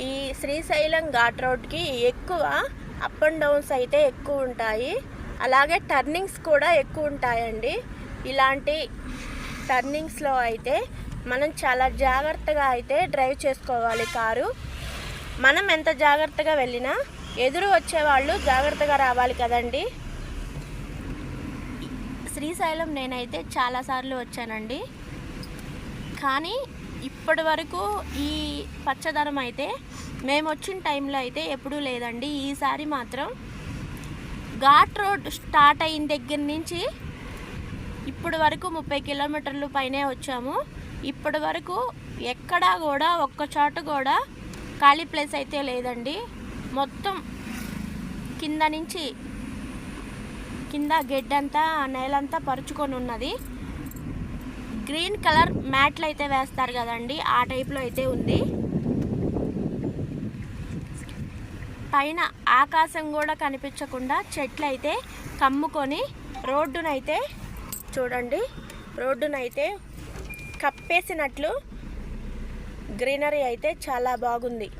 ఈ శ్రీశైలం ఘాట్ రోడ్కి ఎక్కువ అప్ అండ్ డౌన్స్ అయితే ఎక్కువ ఉంటాయి, అలాగే టర్నింగ్స్ కూడా ఎక్కువ ఉంటాయండి. ఇలాంటి టర్నింగ్స్లో అయితే మనం చాలా జాగ్రత్తగా అయితే డ్రైవ్ చేసుకోవాలి కారు. మనం ఎంత జాగ్రత్తగా వెళ్ళినా ఎదురు వచ్చేవాళ్ళు జాగ్రత్తగా రావాలి కదండి. శ్రీశైలం నేనైతే చాలాసార్లు వచ్చానండి, కానీ ఇప్పటి వరకు ఈ పచ్చదనం అయితే మేము వచ్చిన టైంలో అయితే ఎప్పుడూ లేదండి. ఈసారి మాత్రం ఘాట్ రోడ్ స్టార్ట్ అయిన దగ్గర నుంచి ఇప్పటి వరకు 30 కిలోమీటర్లు పైనే వచ్చాము. ఇప్పటి వరకు ఎక్కడా కూడా ఒక్క చోట కూడా ఖాళీ ప్లేస్ అయితే లేదండి. మొత్తం కింద నుంచి కింద గెడ్డంతా నేలంతా పరుచుకొని ఉన్నది. గ్రీన్ కలర్ మ్యాట్లు అయితే వేస్తారు కదండి, ఆ టైప్లో అయితే ఉంది. పైన ఆకాశం కూడా కనిపించకుండా చెట్లు అయితే కమ్ముకొని రోడ్డునైతే చూడండి, రోడ్డునైతే కప్పేసినట్లు గ్రీనరీ అయితే చాలా బాగుంది.